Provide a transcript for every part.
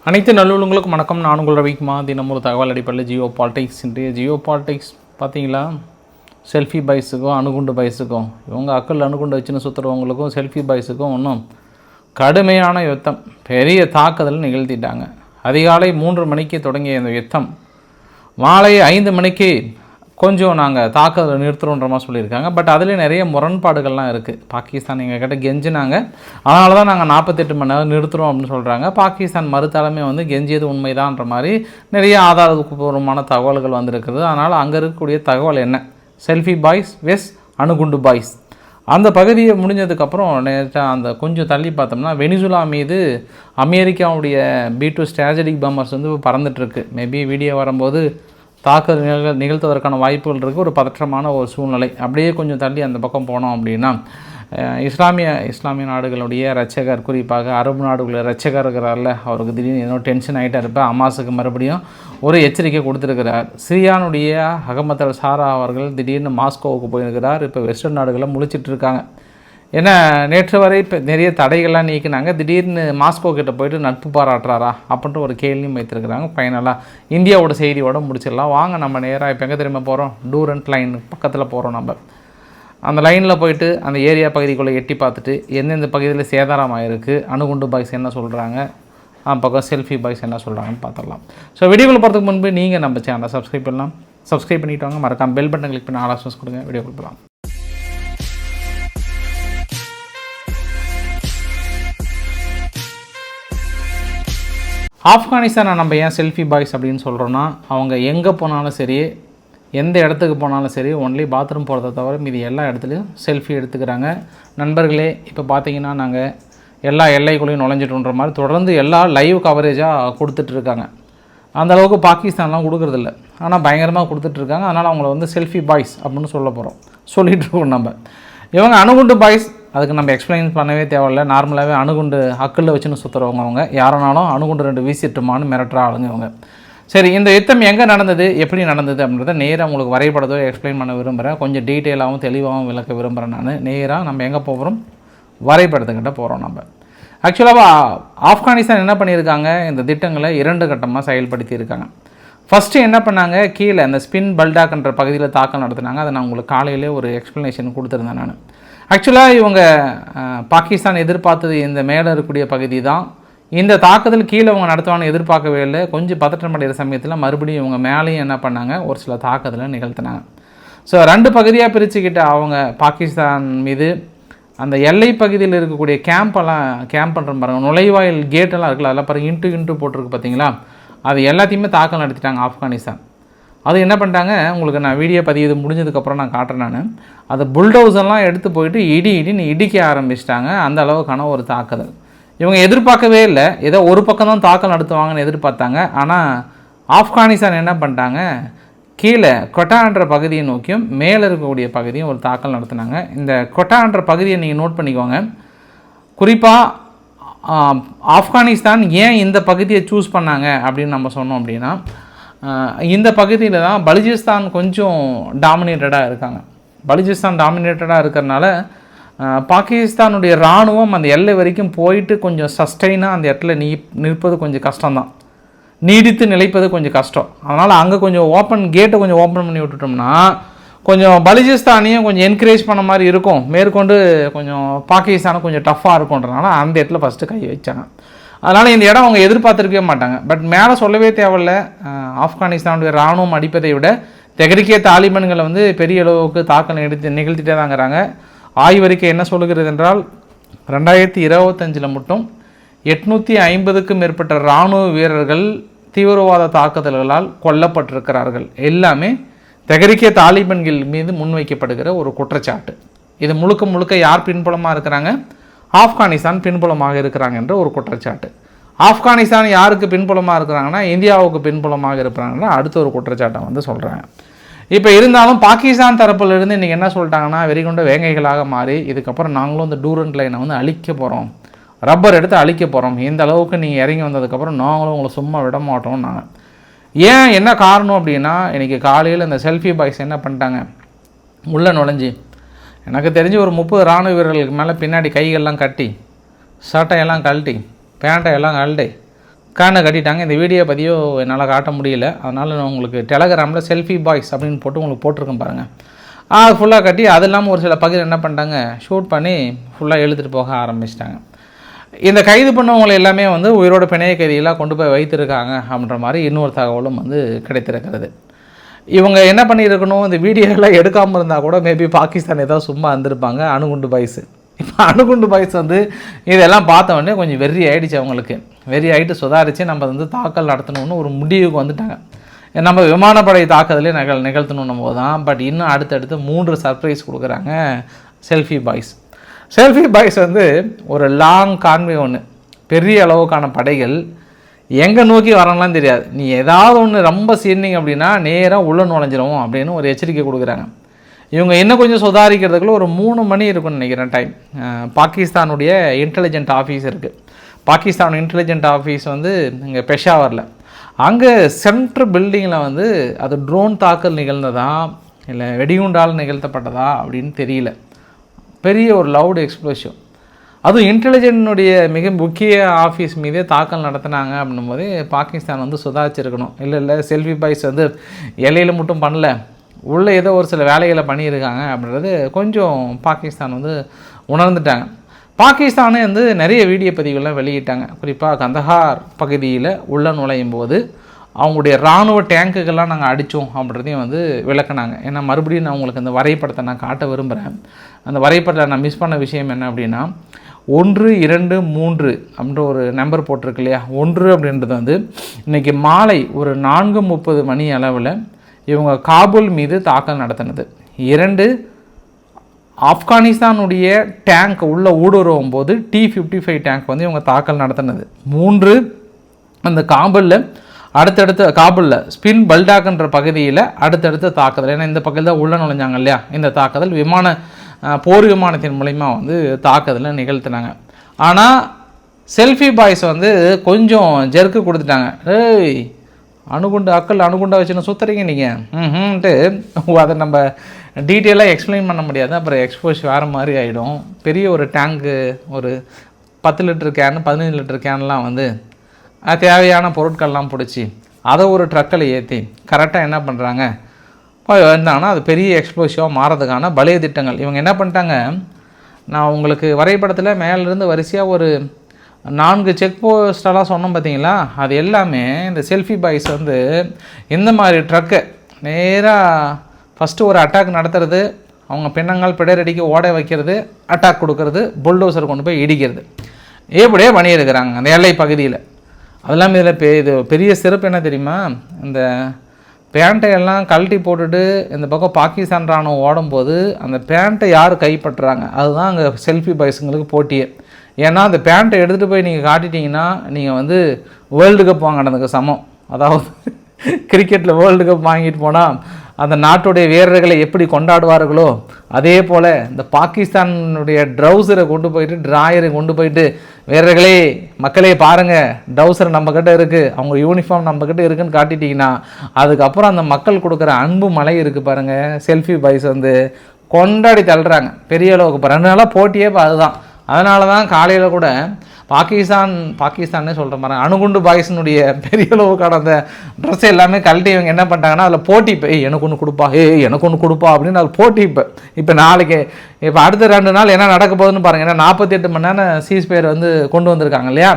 அனைத்து நல்லுள்ளங்களுக்கும் வணக்கம். நான் உங்கள் ரவிக்குமார். தினம் ஒரு தகவல் அடிப்படையில் ஜியோ பாலிடிக்ஸ். இன்றைய ஜியோ பாலிடிக்ஸ் பார்த்தீங்களா, செல்ஃபி பாய்ஸுக்கும் அணுகுண்டு பாய்ஸுக்கும், இவங்க அக்கல் அணுகுண்டு வச்சுன்னு சுற்றுறவங்களுக்கும் செல்ஃபி பாய்ஸுக்கும் இன்னும் கடுமையான யுத்தம், பெரிய தாக்குதல் நிகழ்த்திட்டாங்க. அதிகாலை 3 மணிக்கு தொடங்கிய இந்த யுத்தம் மாலை 5 மணிக்கு கொஞ்சம் நாங்கள் தாக்குதலை நிறுத்துகிறோன்ற மாதிரி சொல்லியிருக்காங்க. பட் அதில் நிறைய முரண்பாடுகள்லாம் இருக்குது. பாகிஸ்தான் எங்கள் கிட்ட கெஞ்சினாங்க, அதனால தான் நாங்கள் 48 மணி நேரம் நிறுத்துகிறோம் அப்படின்னு சொல்கிறாங்க. பாகிஸ்தான் மறுத்தலைமை கெஞ்சியது உண்மைதான்ற மாதிரி நிறைய ஆதாரபூர்வமான தகவல்கள் வந்திருக்குது. அதனால் அங்கே இருக்கக்கூடிய தகவல் என்ன, செல்ஃபி பாய்ஸ் வெஸ் அணுகுண்டு பாய்ஸ் அந்த பகுதியை முடிஞ்சதுக்கப்புறம் நேற்று அந்த கொஞ்சம் தள்ளி பார்த்தோம்னா வெனிசுலா மீது அமெரிக்காவுடைய B-2 ஸ்ட்ராட்டஜிக் பம்பர்ஸ் பறந்துட்டுருக்கு. மேபி வீடியோ வரும்போது தாக்குதல் நிகழ்த்துவதற்கான வாய்ப்புகள் இருக்குது. ஒரு பதற்றமான ஒரு சூழ்நிலை. அப்படியே கொஞ்சம் தள்ளி அந்த பக்கம் போனோம் அப்படின்னா இஸ்லாமிய நாடுகளுடைய இரட்சகர், குறிப்பாக அரபு நாடுகளில் இரட்சகர் இருக்கிறார்ல, அவருக்கு திடீர்னு ஏதோ டென்ஷன் ஆகிட்டா இருப்பேன். அமாஸுக்கு மறுபடியும் ஒரு எச்சரிக்கை கொடுத்துருக்கிறார். சிரியானுடைய அகமது அல் சாரா அவர்கள் திடீர்னு மாஸ்கோவுக்கு போயிருக்கிறார். இப்போ வெஸ்டர்ன் நாடுகளில் முழிச்சிட்டு இருக்காங்க. ஏன்னா நேற்று வரை இப்போ நிறைய தடைகள்லாம் நீக்கினாங்க. திடீர்னு மாஸ்கோ கிட்ட போயிட்டு நட்பு பாராட்டுறாரா அப்படின்ட்டு ஒரு கேள்வியும் வைத்திருக்கிறாங்க. ஃபைனலாக இந்தியாவோட செய்தியோடு முடிச்சிடலாம் வாங்க. நம்ம நேராக இப்போ எங்கே திரும்ப போகிறோம், டூரண்ட் லைன் பக்கத்தில் போகிறோம். நம்ம அந்த லைனில் போயிட்டு அந்த ஏரியா பகுதிக்குள்ளே எட்டி பார்த்துட்டு எந்தெந்த பகுதியில் சேதாரமாக இருக்குது, அணுகுண்டு பாய்ஸ் என்ன சொல்கிறாங்க, பக்கம் செல்ஃபி பாய்ஸ் என்ன சொல்கிறாங்கன்னு பார்த்துடலாம். ஸோ வீடியோக்குள்ள போகிறதுக்கு முன்பு நீங்கள் நம்ம சேனலை சப்ஸ்கிரைப் பண்ணலாம். சப்ஸ்கிரைப் பண்ணிவிட்டு வாங்க. மறக்காம பெல் பட்டன் கிளிக் பண்ணி ஆலோசனை கொடுங்க. வீடியோ கொடுக்கலாம். ஆப்கானிஸ்தானை நம்ம ஏன் செல்ஃபி பாய்ஸ் அப்படின்னு சொல்கிறோன்னா, அவங்க எங்கே போனாலும் சரி, எந்த இடத்துக்கு போனாலும் சரி, ஒன்லி பாத்ரூம் போகிறத தவிர மீதி எல்லா இடத்துலையும் செல்ஃபி எடுத்துக்கிறாங்க. நண்பர்களே, இப்போ பார்த்தீங்கன்னா நாங்கள் எல்லா எல்லைக்குள்ளேயும் நுழைஞ்சிட்டோன்ற மாதிரி தொடர்ந்து எல்லா லைவ் கவரேஜாக கொடுத்துட்ருக்காங்க. அந்தளவுக்கு பாகிஸ்தான்லாம் கொடுக்குறதில்ல, ஆனால் பயங்கரமாக கொடுத்துட்ருக்காங்க. அதனால் அவங்கள செல்ஃபி பாய்ஸ் அப்படின்னு சொல்லிகிட்ருக்கோம் நம்ம. இவங்க அணுகுண்டு பாய்ஸ், அதுக்கு நம்ம எக்ஸ்பிளைன் பண்ணவே தேவையில்லை. நார்மலாகவே அணுகுண்டு அக்கல்ல வச்சுன்னு சுற்றுறவங்க அவங்க. யாருனாலும் அணுகுண்டு 2 வீசிட்டுமான்னு மிரட்டுற ஆளுங்க அவங்க. சரி, இந்த யுத்தம் எங்கே நடந்தது, எப்படி நடந்தது அப்படின்றத நேராக உங்களுக்கு வரைபடத்தோ எக்ஸ்பிளைன் பண்ண விரும்புகிறேன். கொஞ்சம் டீட்டெயிலாகவும் தெளிவாகவும் விளக்க விரும்புகிறேன். நான் நேராக நம்ம எங்கே போகிறோம், வரைபடத்துக்கிட்ட போகிறோம். நம்ம ஆக்சுவலாக ஆப்கானிஸ்தான் என்ன பண்ணியிருக்காங்க, இந்த திட்டங்களை 2 கட்டமாக செயல்படுத்தி இருக்காங்க. ஃபஸ்ட்டு என்ன பண்ணாங்க, கீழே அந்த ஸ்பின் பல்டாக்ன்ற பகுதியில் தாக்கல் நடத்தினாங்க. அதை நான் உங்களுக்கு காலையிலே ஒரு எக்ஸ்ப்ளனேஷன் கொடுத்துருந்தேன். நான் ஆக்சுவலாக இவங்க பாகிஸ்தான் எதிர்பார்த்தது இந்த மேலே இருக்கக்கூடிய பகுதி தான். இந்த தாக்குதல் கீழே அவங்க நடத்துவான்னு எதிர்பார்க்கவே இல்லை. கொஞ்சம் பதற்றமடைகிற சமயத்தில் மறுபடியும் இவங்க மேலேயும் என்ன பண்ணாங்க, ஒரு சில தாக்குதலை நிகழ்த்தினாங்க. ஸோ 2 பகுதியாக பிரிச்சுக்கிட்ட அவங்க பாகிஸ்தான் மீது அந்த எல்லை பகுதியில் இருக்கக்கூடிய கேம்ப் பண்ணுற பாருங்கள், நுழைவாயில் கேட்டெல்லாம் இருக்குல்ல, அதெல்லாம் பாருங்கள் இன்ட்டு போட்டிருக்கு பார்த்தீங்களா, அது எல்லாத்தையுமே தாக்கல் நடத்திட்டாங்க ஆப்கானிஸ்தான். அது என்ன பண்ணிட்டாங்க, உங்களுக்கு நான் வீடியோ பதிவு முடிஞ்சதுக்கப்புறம் நான் காட்டுறேன். நான் அதை புல்டோஸெல்லாம் எடுத்து போயிட்டு இடிக்க ஆரம்பிச்சிட்டாங்க. அந்த அளவுக்கான ஒரு தாக்குதல் இவங்க எதிர்பார்க்கவே இல்லை. ஏதோ ஒரு பக்கம் தான் தாக்கல் நடத்துவாங்கன்னு எதிர்பார்த்தாங்க. ஆனால் ஆப்கானிஸ்தான் என்ன பண்ணிட்டாங்க, கீழே கொட்டான்ற பகுதியை நோக்கியும் மேலே இருக்கக்கூடிய பகுதியும் ஒரு தாக்கல் நடத்தினாங்க. இந்த கொட்டான்ற பகுதியை நீங்கள் நோட் பண்ணிக்கோங்க. குறிப்பாக ஆப்கானிஸ்தான் ஏன் இந்த பகுதியை சூஸ் பண்ணாங்க அப்படின்னு நம்ம சொன்னோம் அப்படின்னா, இந்த பகுதியில் தான் பலுச்சிஸ்தான் கொஞ்சம் டாமினேட்டடாக இருக்காங்க. பலுச்சிஸ்தான் டாமினேட்டடாக இருக்கிறனால பாகிஸ்தானுடைய இராணுவம் அந்த எல்லை வரைக்கும் போயிட்டு கொஞ்சம் சஸ்டெயினாக அந்த இடத்துல நிற்பது கொஞ்சம் கஷ்டம்தான், நீடித்து நிலைப்பது கொஞ்சம் கஷ்டம். அதனால் அங்கே கொஞ்சம் கேட்டை கொஞ்சம் ஓப்பன் பண்ணி விட்டுட்டோம்னா கொஞ்சம் பலுச்சிஸ்தானையும் கொஞ்சம் என்கரேஜ் பண்ண மாதிரி இருக்கும். மேற்கொண்டு கொஞ்சம் பாகிஸ்தானும் கொஞ்சம் டஃப்பாக இருக்கும்ன்றனால அந்த இடத்துல ஃபஸ்ட்டு கை வச்சாங்க. அதனால் இந்த இடம் அவங்க எதிர்பார்த்துருக்கவே மாட்டாங்க. பட் மேலே சொல்லவே தேவையில்லை, ஆப்கானிஸ்தானுடைய இராணுவம் அடிப்பதை விட தெஹ்ரிகே தாலிபான்களை பெரிய அளவுக்கு தாக்கல் நிகழ்த்திட்டே தாங்கிறாங்க. ஆய்வறிக்கை என்ன சொல்லுகிறது என்றால், 2025 மட்டும் 850க்கும் மேற்பட்ட இராணுவ வீரர்கள் தீவிரவாத தாக்குதல்களால் கொல்லப்பட்டிருக்கிறார்கள். எல்லாமே தெஹ்ரிகே தாலிபான்கள் மீது முன்வைக்கப்படுகிற ஒரு குற்றச்சாட்டு. இது முழுக்க யார் பின்புலமாக இருக்கிறாங்க, ஆப்கானிஸ்தான் பின்புலமாக இருக்கிறாங்க என்ற ஒரு குற்றச்சாட்டு. ஆப்கானிஸ்தான் யாருக்கு பின்புலமாக இருக்கிறாங்கன்னா, இந்தியாவுக்கு பின்புலமாக இருக்கிறாங்கன்னா அடுத்த ஒரு குற்றச்சாட்டை சொல்கிறாங்க. இப்போ இருந்தாலும் பாகிஸ்தான் தரப்பிலிருந்து இன்றைக்கி என்ன சொல்லிட்டாங்கன்னா, வெறிகொண்ட வேங்கைகளாக மாறி இதுக்கப்புறம் நாங்களும் இந்த டூரண்ட் லைனை அழிக்க போகிறோம், ரப்பர் எடுத்து அழிக்க போகிறோம், இந்த அளவுக்கு நீங்கள் இறங்கி வந்ததுக்கப்புறம் நாங்களும் உங்களை சும்மா விட மாட்டோம். நாங்கள் ஏன் என்ன காரணம் அப்படின்னா, இன்றைக்கி காலையில் இந்த செல்ஃபி பாய்ஸ் என்ன பண்ணிட்டாங்க, உள்ளே நுழைஞ்சி எனக்கு தெரிஞ்சு ஒரு 30 இராணுவ வீரர்களுக்கு மேலே பின்னாடி கைகள்லாம் கட்டி சட்டையெல்லாம் கழட்டி பேண்ட்டையெல்லாம் கழட்டி கேனை கட்டிட்டாங்க. இந்த வீடியோ பதியோ என்னால் காட்ட முடியல, அதனால் நான் உங்களுக்கு டெலகிராமில் செல்ஃபி பாய்ஸ் அப்படின்னு போட்டு உங்களுக்கு போட்டிருக்கேன் பாருங்கள். அது ஃபுல்லாக கட்டி அது இல்லாமல் ஒரு சில பகுதியில் என்ன பண்ணிட்டாங்க, ஷூட் பண்ணி ஃபுல்லாக இழுத்துட்டு போக ஆரம்பிச்சிட்டாங்க. இந்த கைது பண்ணவங்களை எல்லாமே வந்து உயிரோட பிணைய கைதிகளாக கொண்டு போய் வைத்திருக்காங்க அப்படின்ற மாதிரி இன்னொரு தகவலும் வந்து கிடைத்திருக்கிறது. இவங்க என்ன பண்ணியிருக்கணும், இந்த வீடியோலாம் எடுக்காமல் இருந்தால் கூட மேபி பாகிஸ்தான் ஏதாவது சும்மா இருந்திருப்பாங்க. அணுகுண்டு பாய்ஸு இப்போ அணுகுண்டு பாய்ஸ் வந்து இதெல்லாம் பார்த்த உடனே கொஞ்சம் வெறி ஆகிடுச்சு. அவங்களுக்கு வெறி ஆகிட்டு சுதாரித்து நம்ம வந்து தாக்கல் நடத்தணும்னு ஒரு முடிவுக்கு வந்துட்டாங்க. நம்ம விமானப்படை தாக்குதலே நிகழ்த்தணும் போது தான். பட் இன்னும் அடுத்தடுத்து 3 சர்ப்ரைஸ் கொடுக்குறாங்க செல்ஃபி பாய்ஸ். செல்ஃபி பாய்ஸ் வந்து ஒரு லாங் கான்வே ஒன்று, பெரிய அளவுக்கான படைகள் எங்கே நோக்கி வரலாம் தெரியாது. நீ ஏதாவது ஒன்று ரொம்ப சீர்னிங் அப்படின்னா நேராக உள்ள நுழைஞ்சிரும் அப்படின்னு ஒரு எச்சரிக்கை கொடுக்குறாங்க. இவங்க இன்னும் கொஞ்சம் சுதாரிக்கிறதுக்குள்ள ஒரு 3 மணி இருக்குன்னு நினைக்கிறேன் டைம். பாகிஸ்தானுடைய இன்டெலிஜென்ட் ஆஃபீஸ் இருக்குது. பாகிஸ்தான் இன்டெலிஜென்ட் ஆஃபீஸ் வந்து இங்கே பெஷாவரில், அங்கே சென்ட்ரல் பில்டிங்கில் வந்து அது ட்ரோன் தாக்கல் நிகழ்ந்ததா இல்லை வெடிகுண்டால் நிகழ்த்தப்பட்டதா அப்படின்னு தெரியல. பெரிய ஒரு லவுட் எக்ஸ்ப்ளோஷன், அதுவும் இன்டெலிஜென்ட்னுடைய மிக முக்கிய ஆஃபீஸ் மீதே தாக்கல் நடத்தினாங்க அப்படின்னும் போதே பாகிஸ்தான் வந்து சுதாரிச்சிருக்கணும். இல்லை செல்ஃபி பாய்ஸ் வந்து எல்லையில் மட்டும் பண்ணல, உள்ளே ஏதோ ஒரு சில வேலைகளை பண்ணியிருக்காங்க அப்படின்றது கொஞ்சம் பாகிஸ்தான் வந்து உணர்ந்துட்டாங்க. பாகிஸ்தானே வந்து நிறைய வீடியோ பதிவுகள்லாம் வெளியிட்டாங்க. குறிப்பாக கந்தஹார் பகுதியில் உள்ள நுழையும் போது அவங்களுடைய இராணுவ டேங்குகள்லாம் நாங்கள் அடித்தோம் அப்படின்றதையும் வந்து விளக்குனாங்க. ஏன்னா மறுபடியும் நான் உங்களுக்கு அந்த வரைபடத்தை நான் காட்ட விரும்புகிறேன். அந்த வரைபடத்தில் நான் மிஸ் பண்ண விஷயம் என்ன அப்படின்னா 1, 2, 3 அப்படின்ற ஒரு நம்பர் போட்டிருக்கு இல்லையா. 1 அப்படின்றது வந்து இன்றைக்கி மாலை ஒரு 4:30 மணி அளவில் இவங்க காபூல் மீது தாக்கல் நடத்தினது. 2 ஆப்கானிஸ்தானுடைய டேங்க் உள்ளே ஊடுருவும் போது T-55 டேங்க் வந்து இவங்க தாக்கல் நடத்தினது. 3 அந்த காபூலில் ஸ்பின் பல்டாக்ன்ற பகுதியில் அடுத்தடுத்த தாக்குதல். ஏன்னா இந்த பக்கத்தில் தான் உள்ள நுழைஞ்சாங்க இல்லையா. இந்த தாக்குதல் போர் விமானத்தின் மூலிமா வந்து தாக்குதலை நிகழ்த்தினாங்க. ஆனால் செல்ஃபி பாய்ஸ் வந்து கொஞ்சம் ஜெர்க்கு கொடுத்துட்டாங்க. அணுகுண்டா வச்சுன்னு சுற்றுறீங்க நீங்கள்ன்ட்டு அதை நம்ம டீட்டெயிலாக எக்ஸ்பிளைன் பண்ண முடியாது. அப்புறம் எக்ஸ்போஸ் வேறு மாதிரி ஆகிடும். பெரிய ஒரு டேங்கு, ஒரு 10 லிட்டர் கேன் 15 லிட்டர் கேன்லாம் வந்து தேவையான பொருட்கள்லாம் பிடிச்சி அதை ஒரு ட்ரக்கில் ஏற்றி கரெக்டாக என்ன பண்ணுறாங்க வந்தாங்கன்னா அது பெரிய எக்ஸ்ப்ளோசிவாக மாறதுக்கான பழைய திட்டங்கள். இவங்க என்ன பண்ணிட்டாங்க, நான் உங்களுக்கு வரைபடத்தில் மேலேருந்து வரிசையாக ஒரு 4 செக் போஸ்டெல்லாம் சொன்னோம் பார்த்தீங்களா. அது எல்லாமே இந்த செல்ஃபி பாய்ஸ் வந்து இந்த மாதிரி ட்ரக்கை நேராக ஃபஸ்ட்டு ஒரு அட்டாக் நடத்துறது, அவங்க பின்னங்கால் பிடரடிக்கு ஓட வைக்கிறது, அட்டாக் கொடுக்கறது, புல்டோசர் கொண்டு போய் இடிக்கிறது, இப்படியே பண்ணியிருக்கிறாங்க அந்த எல்லை பகுதியில். அதெல்லாம் இதில் இது பெரிய சிறப்பு என்ன தெரியுமா, இந்த பேண்ட்டை எல்லாம் கழட்டி போட்டுட்டு இந்த பக்கம் பாகிஸ்தான் ராணுவம் ஓடும்போது அந்த பேண்ட்டை யார் கைப்பற்றுறாங்க அதுதான் அங்கே செல்ஃபி பாய்ஸுங்களுக்கு போட்டியே. ஏன்னா அந்த பேண்ட்டை எடுத்துகிட்டு போய் நீங்கள் காட்டிட்டீங்கன்னா நீங்கள் வந்து வேர்ல்டு கப் வாங்கினதுக்கு சமம். அதாவது கிரிக்கெட்டில் வேர்ல்டு கப் வாங்கிட்டு போனால் அந்த நாட்டுடைய வீரர்களை எப்படி கொண்டாடுவார்களோ அதே போல் இந்த பாகிஸ்தானுடைய ட்ரௌசரை கொண்டு போயிட்டு ட்ராயரை கொண்டு போயிட்டு வீரர்களே மக்களே பாருங்கள் ட்ரௌசர் நம்மக்கிட்ட இருக்குது, அவங்க யூனிஃபார்ம் நம்மக்கிட்ட இருக்குதுன்னு காட்டிட்டிங்கன்னா அதுக்கப்புறம் அந்த மக்கள் கொடுக்குற அன்பு மலை இருக்குது பாருங்கள். செல்ஃபி பாய்ஸ் வந்து கொண்டாடி தள்ளுறாங்க பெரிய அளவுக்கு. இப்போ 2 நாளாக போட்டியே அதுதான். அதனால தான் காலையில் கூட பாகிஸ்தானே சொல்கிற மாதிரி அணுகுண்டு பாய்ஸினுடைய பெரிய அளவுக்கான அந்த ட்ரெஸ் எல்லாமே கழட்டி இவங்க என்ன பண்ணிட்டாங்கன்னா அதில் போட்டி இப்போ எனக்கு ஒன்று கொடுப்பா எனக்கு ஒன்று கொடுப்பா அப்படின்னு அது போட்டி. இப்போ நாளைக்கு இப்போ அடுத்த 2 நாள் என்ன நடக்க போகுதுன்னு பாருங்கள். ஏன்னா 48 மணி நேரம் சீஸ்பயர் வந்து கொண்டு வந்திருக்காங்க இல்லையா.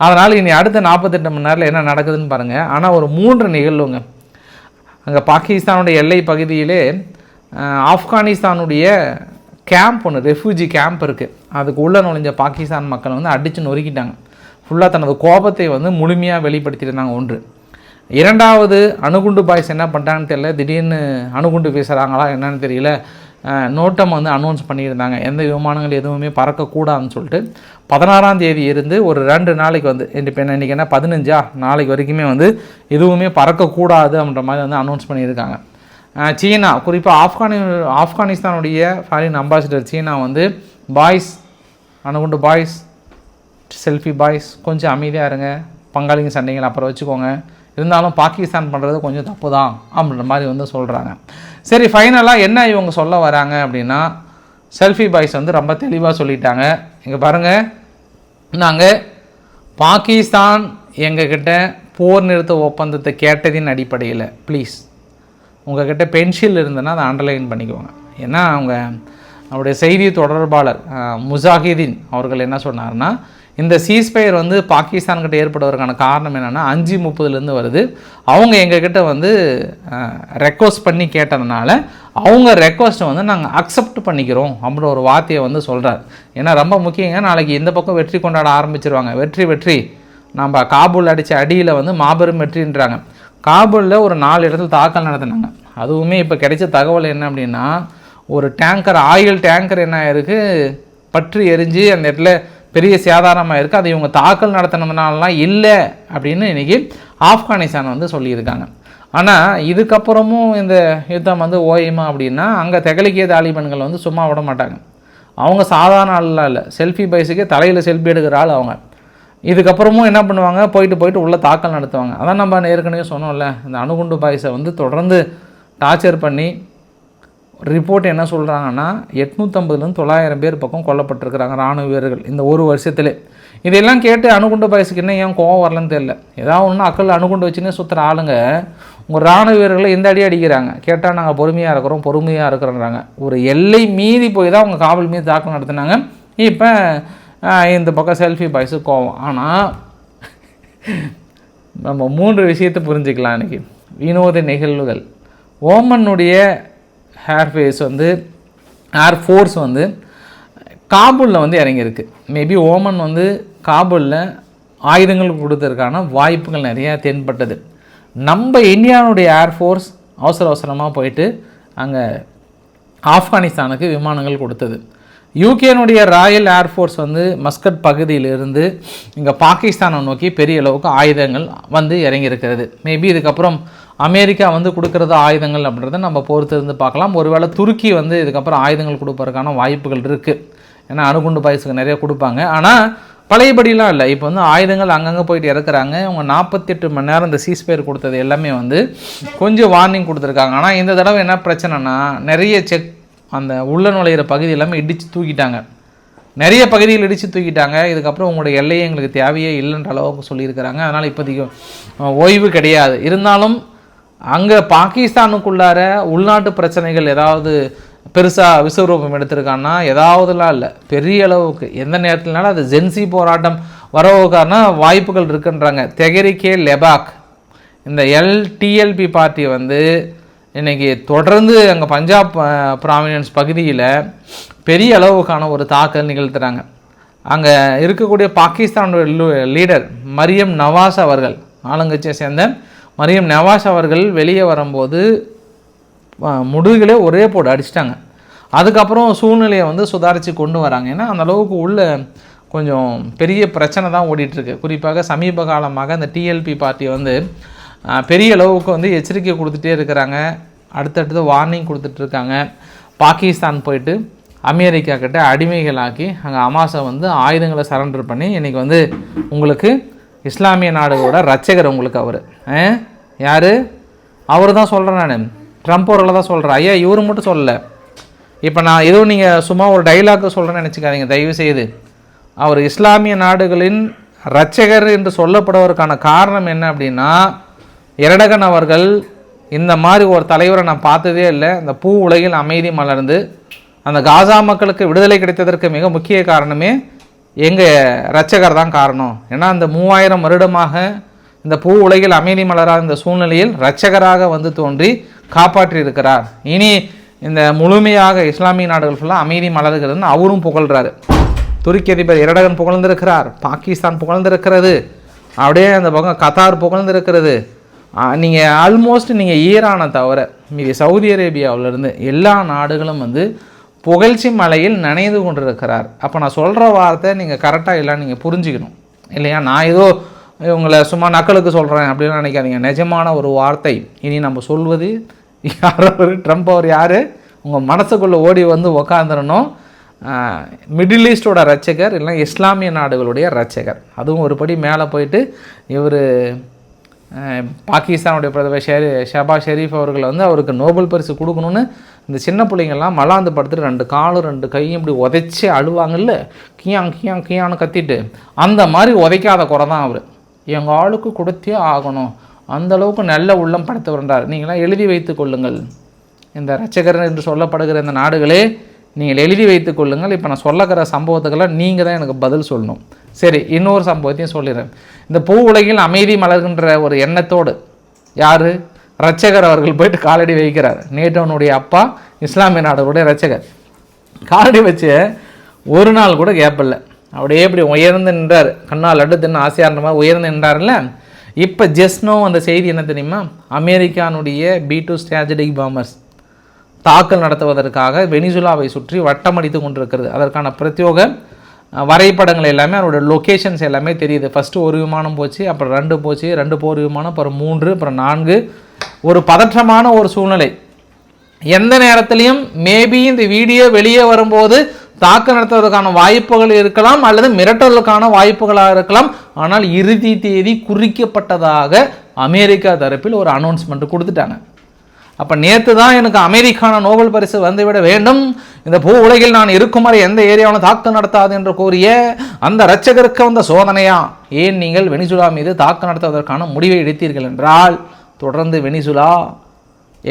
அதனால் இனி அடுத்த 48 மணி நேரத்தில் என்ன நடக்குதுன்னு பாருங்கள். ஆனால் ஒரு 3 நிகழ்வுங்க அங்கே பாகிஸ்தானுடைய எல்லை பகுதியிலே ஆப்கானிஸ்தானுடைய கேம்ப் ஒன்று ரெஃப்யூஜி கேம்ப் இருக்குது. அதுக்கு உள்ளே நுழைஞ்ச பாகிஸ்தான் மக்கள் வந்து அடித்து நொறுக்கிட்டாங்க. ஃபுல்லாக தனது கோபத்தை வந்து முழுமையாக வெளிப்படுத்தியிருந்தாங்க. 1. 2வது அணுகுண்டு பாய்ஸ் என்ன பண்ணிட்டாங்கன்னு தெரியல, திடீர்னு அணுகுண்டு வீசுகிறாங்களா என்னன்னு தெரியல, நோட்டம் வந்து அனௌன்ஸ் பண்ணியிருந்தாங்க எந்த விமானங்கள் எதுவுமே பறக்கக்கூடாதுன்னு சொல்லிட்டு. 16ஆம் தேதி இருந்து ஒரு 2 நாளைக்கு வந்து இப்போ இன்றைக்கி என்ன 15 நாளைக்கு வரைக்குமே வந்து எதுவுமே பறக்கக்கூடாது அப்படின்ற மாதிரி வந்து அனௌன்ஸ் பண்ணியிருக்காங்க. சீனா குறிப்பாக ஆப்கானிஸ்தானுடைய ஃபாரின் அம்பாசிடர் சீனா வந்து பாய்ஸ் அணுகுண்டு பாய்ஸ் செல்ஃபி பாய்ஸ் கொஞ்சம் அமைதியாக இருங்க, பங்காளிங்க சண்டைகள் அப்புறம் வச்சுக்கோங்க, இருந்தாலும் பாகிஸ்தான் பண்ணுறது கொஞ்சம் தப்பு தான் அப்படின்ற மாதிரி வந்து சொல்கிறாங்க. சரி ஃபைனலாக என்ன இவங்க சொல்ல வராங்க அப்படின்னா செல்ஃபி பாய்ஸ் வந்து ரொம்ப தெளிவாக சொல்லிட்டாங்க. இங்கே பாருங்கள், நாங்கள் பாகிஸ்தான் எங்ககிட்ட போர் நிறுத்த ஒப்பந்தத்தை கேட்டதின் அடிப்படையில் ப்ளீஸ் உங்கள்கிட்ட பென்சில் இருந்ததுன்னா அதை அண்டர்லைன் பண்ணிக்குவாங்க. ஏன்னா அவருடைய செய்தி தொடர்பாளர் முஜாஹிதீன் அவர்கள் என்ன சொன்னார்னா, இந்த சீஸ்பயர் வந்து பாகிஸ்தான்கிட்ட ஏற்படுவதற்கான காரணம் என்னென்னா 5:30 வருது. அவங்க எங்ககிட்ட வந்து ரெக்வஸ்ட் பண்ணி கேட்டதுனால அவங்க ரெக்வஸ்ட்டை வந்து நாங்கள் அக்செப்ட் பண்ணிக்கிறோம் அப்படின்ற ஒரு வார்த்தையை வந்து சொல்கிறார். ஏன்னா ரொம்ப முக்கியங்க, நாளைக்கு இந்த பக்கம் வெற்றி கொண்டாட ஆரம்பிச்சிருவாங்க. வெற்றி நம்ம காபூல் அடித்த அடியில் வந்து மாபெரும் வெற்றின்றாங்க. காபூலில் ஒரு 4 இடத்துல தாக்கல் நடத்தினாங்க. அதுவுமே இப்போ கிடைச்ச தகவல் என்ன அப்படின்னா, ஒரு டேங்கர் ஆயில் டேங்கர் என்ன இருக்குது பற்றி எரிஞ்சு அந்த இடத்துல பெரிய சேதாரமாக இருக்குது. அதை இவங்க தாக்கல் நடத்தினதுனாலலாம் இல்லை அப்படின்னு இன்றைக்கி ஆப்கானிஸ்தான் வந்து சொல்லியிருக்காங்க. ஆனால் இதுக்கப்புறமும் இந்த யுத்தம் வந்து ஓயுமா அப்படின்னா, அங்கே தெகலிக்கிய தாலிபன்கள் வந்து சும்மா விட மாட்டாங்க. அவங்க சாதாரண ஆள்லாம் இல்லை, செல்ஃபி பைஸுக்கே தலையில் செல்ஃபி எடுக்கிற ஆள் அவங்க. இதுக்கப்புறமும் என்ன பண்ணுவாங்க, போயிட்டு உள்ளே தாக்கல் நடத்துவாங்க. அதான் நம்ம ஏற்கனவே சொன்னோம்ல, இந்த அணுகுண்டு பாய்ஸை வந்து தொடர்ந்து டார்ச்சர் பண்ணி ரிப்போர்ட் என்ன சொல்கிறாங்கன்னா 850 to 900 பேர் பக்கம் கொல்லப்பட்டிருக்கிறாங்க இராணுவ வீரர்கள் இந்த ஒரு வருஷத்துலேயே. இதெல்லாம் கேட்டு அணுகுண்டு பாய்ஸுக்கு இன்னும் ஏன் கோவம் வரலன்னு தெரியல. ஏதாவது ஒன்று அக்கல் அணுகுண்டு வச்சுன்னு சுற்றுற ஆளுங்க உங்கள் இராணுவ வீரர்களை இந்த அடி அடிக்கிறாங்க. கேட்டால் நாங்கள் பொறுமையாக இருக்கிறோன்றாங்க. ஒரு எல்லை மீறி போய் தான் அவங்க காவல் மீது தாக்கல் நடத்தினாங்க. இப்போ இந்த பக்கம் செல்ஃபி பாய்ஸு கோவம். ஆனால் நம்ம 3 விஷயத்தை புரிஞ்சுக்கலாம் இன்றைக்கி. வினோத நிகழ்வுகள். ஓமனுடைய ஏர்ஃபோர்ஸ் வந்து காபூலில் வந்து இறங்கியிருக்கு. மேபி ஓமன் வந்து காபூலில் ஆயுதங்கள் கொடுத்ததுக்கான வாய்ப்புகள் நிறையா தென்பட்டது. நம்ம இந்தியாவுடைய ஏர்ஃபோர்ஸ் அவசரமாக போயிட்டு அங்கே ஆப்கானிஸ்தானுக்கு விமானங்கள் கொடுத்தது. யூகேனுடைய ராயல் ஏர்ஃபோர்ஸ் வந்து மஸ்கட் பகுதியிலிருந்து இங்கே பாகிஸ்தானை நோக்கி பெரிய அளவுக்கு ஆயுதங்கள் வந்து இறங்கியிருக்கிறது. மேபி இதுக்கப்புறம் அமெரிக்கா வந்து கொடுக்குறது ஆயுதங்கள் அப்படின்றத நம்ம பொறுத்து இருந்து பார்க்கலாம். ஒருவேளை துருக்கி வந்து இதுக்கப்புறம் ஆயுதங்கள் கொடுப்பதற்கான வாய்ப்புகள் இருக்குது. ஏன்னா அணுகுண்டு பாய்ஸுக்கு நிறைய கொடுப்பாங்க. ஆனால் பழையபடிலாம் இல்லை. இப்போ வந்து ஆயுதங்கள் அங்கங்கே போயிட்டு இறக்குறாங்க. அவங்க 48 மணி நேரம் இந்த சீஸ்பயர் கொடுத்தது எல்லாமே வந்து கொஞ்சம் வார்னிங் கொடுத்துருக்காங்க. ஆனால் இந்த தடவை என்ன பிரச்சனைனா, நிறைய செக் அந்த உள்ள நுழையிற பகுதி எல்லாமே இடித்து தூக்கிட்டாங்க. நிறைய பகுதியில் இடித்து தூக்கிட்டாங்க. இதுக்கப்புறம் உங்களுடைய எல்லையே எங்களுக்கு தேவையே இல்லைன்ற அளவுக்கு சொல்லியிருக்கிறாங்க. அதனால் இப்போதைக்கு ஓய்வு கிடையாது. இருந்தாலும் அங்கே பாகிஸ்தானுக்குள்ளார உள்நாட்டு பிரச்சனைகள் ஏதாவது பெருசாக விஸ்வரூபம் எடுத்திருக்கான்னா ஏதாவதுலாம் இல்லை. பெரிய அளவுக்கு எந்த நேரத்திலனாலும் அது ஜென்சி போராட்டம் வரவுக்கான வாய்ப்புகள் இருக்குன்றாங்க. தெஹ்ரீகே லெபாக் இந்த டிஎல்பி பார்ட்டி வந்து இன்றைக்கி தொடர்ந்து அங்கே பஞ்சாப் ப்ராவினன்ஸ் பகுதியில் பெரிய அளவுக்கான ஒரு தாக்கல் நிகழ்த்துறாங்க. அங்கே இருக்கக்கூடிய பாகிஸ்தானுடைய லீடர் மரியம் நவாஸ் அவர்கள், ஆளுங்கட்சியை சேர்ந்த மரியம் நவாஸ் அவர்கள் வெளியே வரும்போது முதுகிலே ஒரே போடு அடிச்சிட்டாங்க. அதுக்கப்புறம் சூழ்நிலையை வந்து சுதாரித்து கொண்டு வராங்க. ஏன்னா அந்தளவுக்கு உள்ள கொஞ்சம் பெரிய பிரச்சனை தான் ஓடிட்டுருக்கு. குறிப்பாக சமீப காலமாக இந்த டிஎல்பி பார்ட்டி வந்து பெரிய அளவுக்கு வந்து எச்சரிக்கை கொடுத்துட்டே இருக்கிறாங்க. அடுத்தடுத்து வார்னிங் கொடுத்துட்ருக்காங்க. பாகிஸ்தான் போயிட்டு அமெரிக்கா கிட்ட அடிமைகளாக்கி அங்கே அமாசை வந்து ஆயுதங்களை சரண்டர் பண்ணி இன்றைக்கி வந்து உங்களுக்கு இஸ்லாமிய நாடுகளோட ரட்சகர் உங்களுக்கு அவர் யார் அவர் தான் சொல்கிறேன். நான் ட்ரம்ப் அவர்களை தான் சொல்கிறேன். ஐயா இவர் மட்டும் சொல்லலை. இப்போ நான் எதுவும் நீங்கள் சும்மா ஒரு டைலாக்கு சொல்கிறேன்னு நினச்சிக்காதீங்க தயவு செய்து. அவர் இஸ்லாமிய நாடுகளின் இரட்சகர் என்று சொல்லப்படுவதற்கான காரணம் என்ன அப்படின்னா, எரடகன் அவர்கள் இந்த மாதிரி ஒரு தலைவரை நான் பார்த்ததே இல்லை. இந்த பூ உலகில் அமைதி மலர்ந்து அந்த காசா மக்களுக்கு விடுதலை கிடைத்ததற்கு மிக முக்கிய காரணமே எங்கள் இரட்சகர் தான் காரணம். ஏன்னா அந்த 3000 வருடமாக இந்த பூ உலகில் அமைதி மலராத இந்த சூழ்நிலையில் இரட்சகராக வந்து தோன்றி காப்பாற்றி இருக்கிறார். இனி இந்த முழுமையாக இஸ்லாமிய நாடுகள் ஃபுல்லாக அமைதி மலர்கிறதுன்னு அவரும் புகழ்கிறாரு. துருக்கி அதிபர் எரடகன் புகழ்ந்திருக்கிறார், பாகிஸ்தான் புகழ்ந்திருக்கிறது, அப்படியே அந்த பக்கம் கத்தார் புகழ்ந்திருக்கிறது. நீங்கள் ஆல்மோஸ்ட் நீங்கள் ஈரானை தவிர மீதி சவுதி அரேபியாவிலிருந்து எல்லா நாடுகளும் வந்து புகழ்ச்சி மலையில் நனைந்து கொண்டிருக்கிறார். அப்போ நான் சொல்கிற வார்த்தை நீங்கள் கரெக்டாக இல்லைன்னு நீங்கள் புரிஞ்சுக்கணும் இல்லையா? நான் ஏதோ இவங்களை சும்மா நக்கலுக்கு சொல்கிறேன் அப்படின்னு நினைக்காதீங்க. நிஜமான ஒரு வார்த்தை. இனி நம்ம சொல்வது யார் ட்ரம்ப் அவர் யார் உங்கள் மனசுக்குள்ளே ஓடி வந்து உக்காந்துடணும். மிடில் ஈஸ்டோட ரட்சகர் இல்லை இஸ்லாமிய நாடுகளுடைய ரட்சகர். அதுவும் ஒரு படி மேலே போயிட்டு இவர் பாகிஸ்தானுடைய பிரதமர் ஷபாஸ் ஷெரீஃப் அவர்கள் வந்து அவருக்கு நோபல் பரிசு கொடுக்கணும்னு இந்த சின்ன பிள்ளைங்கள்லாம் மலாந்து படுத்துட்டு 2 காலும் 2 கையும் இப்படி உதைச்சி அழுவாங்கல்ல, கியான் கியான் கியான்னு கத்திட்டு, அந்த மாதிரி உதைக்காத குறை தான் அவர். எங்கள் ஆளுக்கு கொடுத்தே ஆகணும், அந்தளவுக்கு நல்ல உள்ளம் படைத்தவர்ன்றார். நீங்களாம் எழுதி வைத்து கொள்ளுங்கள், இந்த இரட்சகர் என்று சொல்லப்படுகிற இந்த நாடுகளே நீங்கள் எழுதி வைத்து கொள்ளுங்கள். இப்போ நான் சொல்லக்கிற சம்பவத்துக்கெல்லாம் நீங்கள் தான் எனக்கு பதில் சொல்லணும். சரி, இன்னொரு சம்பவத்தையும் சொல்லிடுறேன். இந்த பூ உலகில் அமைதி மலர்கின்ற ஒரு எண்ணத்தோடு யார், இரட்சகர் அவர்கள் போயிட்டு காலடி வைக்கிறார். நேட்டோனுடைய அப்பா, இஸ்லாமிய நாடுகளுடைய இரட்சகர் காலடி வச்சு ஒரு நாள் கூட கேப் இல்லை, அப்படியே இப்படி உயர்ந்து நின்றார். கண்ணால் லட்டு தின்னு ஆசையார் மாதிரி உயர்ந்து நின்றார்ல. இப்போ ஜஸ்னோ அந்த செய்தி என்ன தெரியுமா, அமெரிக்கானுடைய B-2 ஸ்ட்ராட்டஜிக் பாம்பர்ஸ் தாக்கல் நடத்துவதற்காக வெனிசுலாவை சுற்றி வட்டமடித்து கொண்டிருக்கிறது. அதற்கான பிரத்யோக வரைபடங்கள் எல்லாமே, அவருடைய லொக்கேஷன்ஸ் எல்லாமே தெரியுது. ஃபஸ்ட்டு ஒரு விமானம் போச்சு, அப்புறம் 2 போச்சு, 2 போர் விமானம், அப்புறம் 3, அப்புறம் 4. ஒரு பதற்றமான ஒரு சூழ்நிலை. எந்த நேரத்திலையும் மேபி இந்த வீடியோ வெளியே வரும்போது தாக்கல் நடத்துவதற்கான வாய்ப்புகள் இருக்கலாம், அல்லது மிரட்டலுக்கான வாய்ப்புகளாக இருக்கலாம். ஆனால் இறுதி தேதி குறிக்கப்பட்டதாக அமெரிக்கா தரப்பில் ஒரு அனௌன்ஸ்மெண்ட் கொடுத்துட்டாங்க. அப்போ நேற்று தான் எனக்கு அமெரிக்கான நோபல் பரிசு வந்துவிட வேண்டும், இந்த பூ உலகில் நான் இருக்கும் வரை எந்த ஏரியாவிலும் தாக்கல் நடத்தாது என்று கூறிய அந்த இரட்சகருக்கு வந்த சோதனையா, ஏன் நீங்கள் வெனிசுலா மீது தாக்கல் நடத்துவதற்கான முடிவை எடுத்தீர்கள் என்றால், தொடர்ந்து வெனிசுலா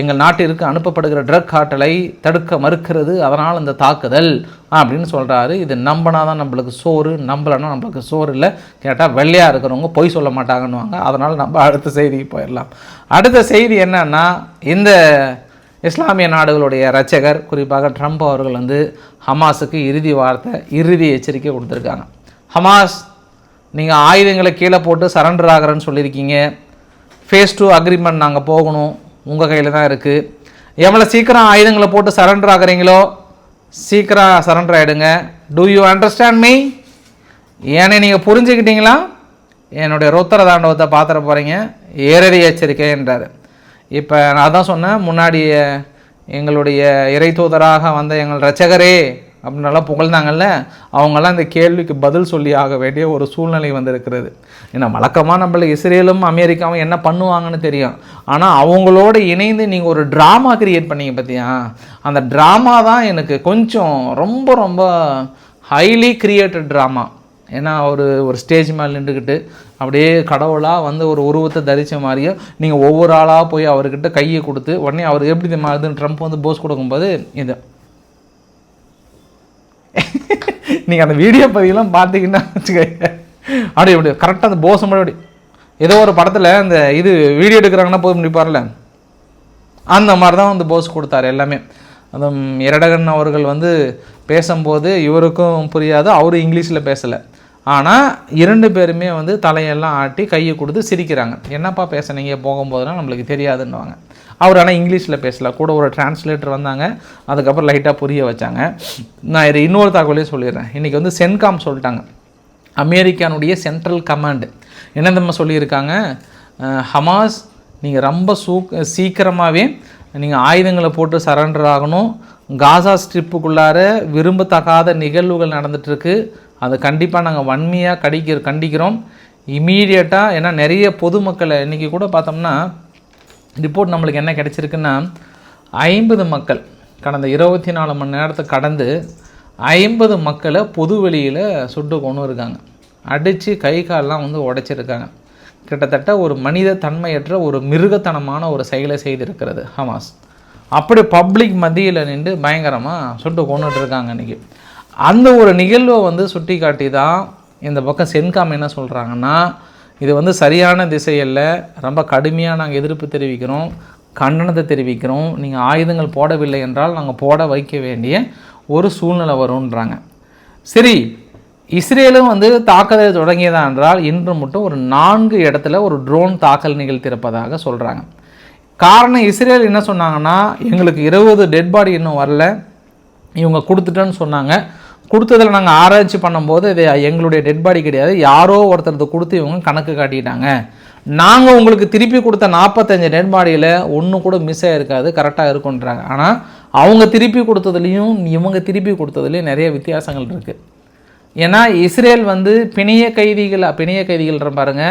எங்கள் நாட்டிற்கு அனுப்பப்படுகிற ட்ரக் ஆற்றலை தடுக்க மறுக்கிறது, அதனால் இந்த தாக்குதல் அப்படின்னு சொல்கிறாரு. இது நம்பினா தான் நம்மளுக்கு சோறு, நம்பலைன்னா நம்மளுக்கு சோறு இல்லை. கேட்டால் வெள்ளையாக இருக்கிறவங்க பொய் சொல்ல மாட்டாங்கன்னுவாங்க. அதனால் நம்ம அடுத்த செய்திக்கு போயிடலாம். அடுத்த செய்தி என்னன்னா, இந்த இஸ்லாமிய நாடுகளுடைய இரட்சகர் குறிப்பாக ட்ரம்ப் அவர்கள் வந்து ஹமாஸுக்கு இறுதி எச்சரிக்கை கொடுத்துருக்காங்க. ஹமாஸ், நீங்கள் ஆயுதங்களை கீழே போட்டு சரண்டர் ஆகிறேன்னு சொல்லியிருக்கீங்க, ஃபேஸ் 2 அக்ரிமெண்ட் நாங்கள் போகணும், உங்கள் கையில் தான் இருக்குது. எவ்வளோ சீக்கிரம் ஆயுதங்களை போட்டு சரண்டர் ஆகிறீங்களோ சீக்கிரம் சரண்டர் ஆகிடுங்க. Do you understand me? ஏன்னா நீங்கள் புரிஞ்சுக்கிட்டீங்களா? என்னுடைய ருத்ர தாண்டவத்தை பார்த்துட போகிறீங்க, இறுதி எச்சரிக்கை என்றார். இப்போ நான் தான் சொன்னேன், முன்னாடி எங்களுடைய இறை தூதராக வந்த எங்கள் இரட்சகரே அப்படின்னாலாம் புகழ்ந்தாங்கல்ல, அவங்கெல்லாம் இந்த கேள்விக்கு பதில் சொல்லி ஆக வேண்டிய ஒரு சூழ்நிலை வந்திருக்கிறது. ஏன்னா வழக்கமாக நம்மளுக்கு இஸ்ரேலும் அமெரிக்காவும் என்ன பண்ணுவாங்கன்னு தெரியும், ஆனால் அவங்களோட இணைந்து நீங்கள் ஒரு ட்ராமா கிரியேட் பண்ணீங்க பார்த்தியா, அந்த ட்ராமா தான் எனக்கு கொஞ்சம் ரொம்ப ரொம்ப ஹைலி கிரியேட்டட் ட்ராமா. ஏன்னா ஒரு ஸ்டேஜ் மேலே நின்றுக்கிட்டு அப்படியே கடவுளாக வந்து ஒரு உருவத்தை தரித்த மாதிரியும் நீங்கள் ஒவ்வொரு ஆளாக போய் அவர்கிட்ட கையை கொடுத்து உடனே அவர் எப்படி மாறுதுன்னு ட்ரம்ப் வந்து போஸ் கொடுக்கும்போது இது நீங்கள் அந்த வீடியோ பதிவெல்லாம் பார்த்தீங்கன்னா வச்சுக்கோங்க, அப்படி கரெக்டாக அந்த போஸ் மாதிரி ஏதோ ஒரு படத்தில் அந்த இது வீடியோ எடுக்கிறாங்கன்னா போய் முடிப்பார்ல, அந்த மாதிரி தான் வந்து போஸ் கொடுத்தாரு எல்லாமே. அந்த இரடகன் அவர்கள் வந்து பேசும்போது இவருக்கும் புரியாது, அவரும் இங்கிலீஷில் பேசலை, ஆனால் 2 பேருமே வந்து தலையெல்லாம் ஆட்டி கையை கொடுத்து சிரிக்கிறாங்க. என்னப்பா பேசுனீங்க போகும்போதுலாம் நம்மளுக்கு தெரியாதுன்னுவாங்க. அவர் ஆனால் இங்கிலீஷில் பேசல, கூட ஒரு டிரான்ஸ்லேட்டர் வந்தாங்க, அதுக்கப்புறம் லைட்டாக புரிய வச்சாங்க. நான் இது இன்னொரு தகவலையும் சொல்லிடுறேன். இன்றைக்கி வந்து சென்காம் சொல்லிட்டாங்க, அமெரிக்கானுடைய சென்ட்ரல் கமாண்டு என்ன நம்ம சொல்லியிருக்காங்க, ஹமாஸ் நீங்கள் ரொம்ப சீக்கிரமாகவே நீங்கள் ஆயுதங்களை போட்டு சரண்டர் ஆகணும், காசா ஸ்ட்ரிப்புக்குள்ளார விரும்பத்தகாத நிகழ்வுகள் நடந்துகிட்ருக்கு, அதை கண்டிப்பாக நாங்கள் வன்மையாக கண்டிக்கிறோம் இமீடியட்டாக. ஏன்னா நிறைய பொதுமக்களை இன்றைக்கி கூட பார்த்தோம்னா ரிப்போர்ட் நம்மளுக்கு என்ன கிடச்சிருக்குன்னா, 50 மக்கள் கடந்த 24 மணி நேரத்தை கடந்து 50 மக்களை பொது வெளியில் சுட்டு கொண்டு இருக்காங்க, அடித்து கை காலெலாம் வந்து உடைச்சிருக்காங்க. கிட்டத்தட்ட ஒரு மனித தன்மையற்ற ஒரு மிருகத்தனமான ஒரு செயலை செய்திருக்கிறது ஹமாஸ். அப்படி பப்ளிக் மத்தியில் நின்று பயங்கரமாக சுட்டு கொண்டுட்டு இருக்காங்க இன்றைக்கி. அந்த ஒரு நிகழ்வை வந்து சுட்டி காட்டி தான் இந்த பக்கம் சென்காம் என்ன சொல்கிறாங்கன்னா, இது வந்து சரியான திசையில் ரொம்ப கடுமையாக நாங்கள் எதிர்ப்பு தெரிவிக்கிறோம், கண்டனத்தை தெரிவிக்கிறோம், நீங்கள் ஆயுதங்கள் போடவில்லை என்றால் நாங்கள் போட வைக்க வேண்டிய ஒரு சூழ்நிலை வரும்ன்றாங்க. சரி, இஸ்ரேலும் வந்து தாக்குதல் தொடங்கியதா என்றால் இன்று மட்டும் ஒரு 4 இடத்துல ஒரு ட்ரோன் தாக்கல் நிகழ்த்திருப்பதாக சொல்கிறாங்க. காரணம், இஸ்ரேல் என்ன சொன்னாங்கன்னா, எங்களுக்கு 20 டெட் பாடி இன்னும் வரல, இவங்க கொடுத்துட்டேன்னு சொன்னாங்க. கொடுத்ததில் நாங்கள் ஆராய்ச்சி பண்ணும்போது இது எங்களுடைய டெட் பாடி கிடையாது, யாரோ ஒருத்தருக்கு கொடுத்து இவங்க கணக்கு காட்டிட்டாங்க, நாங்கள் உங்களுக்கு திருப்பி கொடுத்த 45 டெட் பாடியில் ஒன்று கூட மிஸ் ஆகிருக்காது, கரெக்டாக இருக்குன்றாங்க. ஆனால் அவங்க திருப்பி கொடுத்ததுலேயும் இவங்க திருப்பி கொடுத்ததுலேயும் நிறைய வித்தியாசங்கள் இருக்குது. ஏன்னா இஸ்ரேல் வந்து பிணைய கைதிகள் பாருங்க,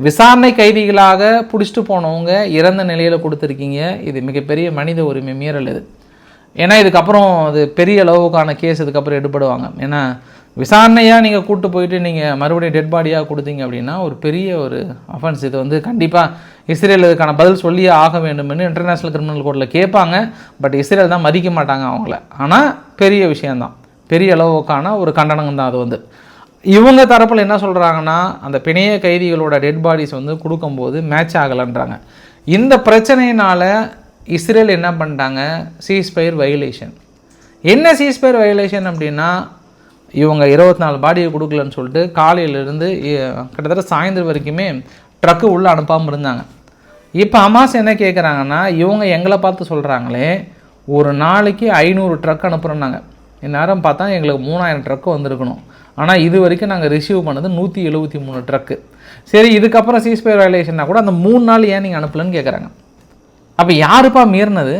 விசாரணை கைதிகளாக பிடிச்சிட்டு போனவங்க இறந்த நிலையில் கொடுத்துருக்கீங்க. இது மிகப்பெரிய மனித உரிமை மீறல் இது. ஏன்னா இதுக்கப்புறம் அது பெரிய அளவுக்கான கேஸ் இதுக்கப்புறம் எடுபடுவாங்க. ஏன்னா விசாரணையாக நீங்கள் கூப்பிட்டு போயிட்டு நீங்கள் மறுபடியும் டெட் பாடியாக கொடுத்தீங்க அப்படின்னா ஒரு பெரிய ஒரு அஃபென்ஸ். இது வந்து கண்டிப்பாக இஸ்ரேல் இதுக்கான பதில் சொல்லியே ஆக வேண்டும்னு இன்டர்நேஷ்னல் கிரிமினல் கோர்ட்டில் கேட்பாங்க. பட் இஸ்ரேல் தான் மதிக்க மாட்டாங்க அவங்கள. ஆனால் பெரிய விஷயந்தான், பெரிய அளவுக்கான ஒரு கண்டனம் தான் அது வந்து. இவங்க தரப்பில் என்ன சொல்கிறாங்கன்னா, அந்த பிணைய கைதிகளோட டெட் பாடிஸ் வந்து கொடுக்கும்போது மேட்ச் ஆகலைன்றாங்க. இந்த பிரச்சனையினால் இஸ்ரேல் என்ன பண்ணிட்டாங்க, சீஸ்ஃபயர் வயலேஷன். என்ன சீஸ்ஃபயர் வயலேஷன் அப்படின்னா, இவங்க 24 பாடியை கொடுக்கலன்னு சொல்லிட்டு காலையிலேருந்து கிட்டத்தட்ட சாயந்தரம் வரைக்குமே ட்ரக்கு உள்ளே அனுப்பாமல் இருந்தாங்க. இப்போ ஹமாஸ் என்ன கேட்குறாங்கன்னா, இவங்க எங்களை பார்த்து சொல்கிறாங்களே ஒரு நாளைக்கு 500 ட்ரக் அனுப்புகிறோன்னாங்க. இந்நேரம் பார்த்தா எங்களுக்கு 3000 ட்ரக்கு வந்திருக்கணும். ஆனால் இது வரைக்கும் நாங்கள் ரிசீவ் பண்ணது 173 ட்ரக்கு. சரி, இதுக்கப்புறம் சீஸ்ஃபயர் வயலேஷன்னா கூட அந்த 3 நாள் ஏன் நீங்கள் அனுப்பலன்னு கேட்குறாங்க. அப்போ யாருப்பா மீறினது?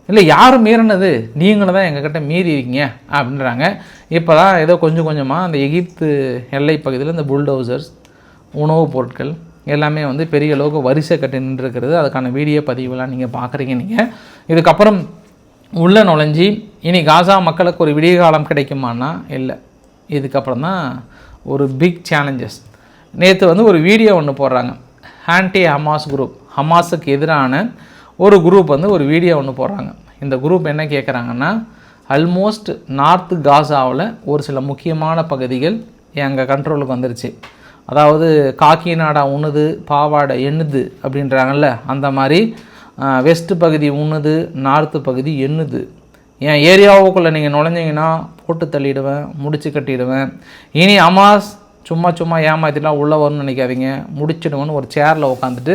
இல்லை, யாரும் மீறினது? நீங்களும் தான் எங்ககிட்ட மீறி இருக்கீங்க அப்படின்றாங்க. இப்போ தான் ஏதோ கொஞ்சம் கொஞ்சமாக அந்த எகிப்து எல்லை பகுதியில் இந்த புல்டோசர்ஸ், உணவுப் பொருட்கள் எல்லாமே வந்து பெரிய அளவுக்கு வரிசை கட்டி நின்றுருக்கிறது. அதுக்கான வீடியோ பதிவுலாம் நீங்கள் பார்க்குறீங்க. நீங்கள் இதுக்கப்புறம் உள்ளே நுழைஞ்சி இனி காசா மக்களுக்கு ஒரு விடிய காலம் கிடைக்குமானா இல்லை. இதுக்கப்புறம் தான் ஒரு பிக் சேலஞ்சஸ். நேற்று வந்து ஒரு வீடியோ ஒன்று போடுறாங்க. ஆன்டி ஹமாஸ் குரூப், ஹமாஸுக்கு எதிரான ஒரு குரூப் வந்து ஒரு வீடியோ ஒன்று போடுறாங்க. இந்த குரூப் என்ன கேட்குறாங்கன்னா, ஆல்மோஸ்ட் நார்த்து காசாவில் ஒரு சில முக்கியமான பகுதிகள் எங்கள் கண்ட்ரோலுக்கு வந்துருச்சு. அதாவது காக்கி நாடா உண்ணுது, பாவாடை எண்ணுது அப்படின்றாங்கல்ல, அந்த மாதிரி வெஸ்ட் பகுதி உண்ணுது, நார்த்து பகுதி எண்ணுது. என் ஏரியாவுக்குள்ளே நீங்கள் நுழைஞ்சிங்கன்னா போட்டு தள்ளிடுவேன், முடிச்சு கட்டிடுவேன். இனி ஹமாஸ் சும்மா ஏமாற்றிலாம் உள்ளே வரும்னு நினைக்காதீங்க, முடிச்சிடுவோன்னு ஒரு சேரில் உட்காந்துட்டு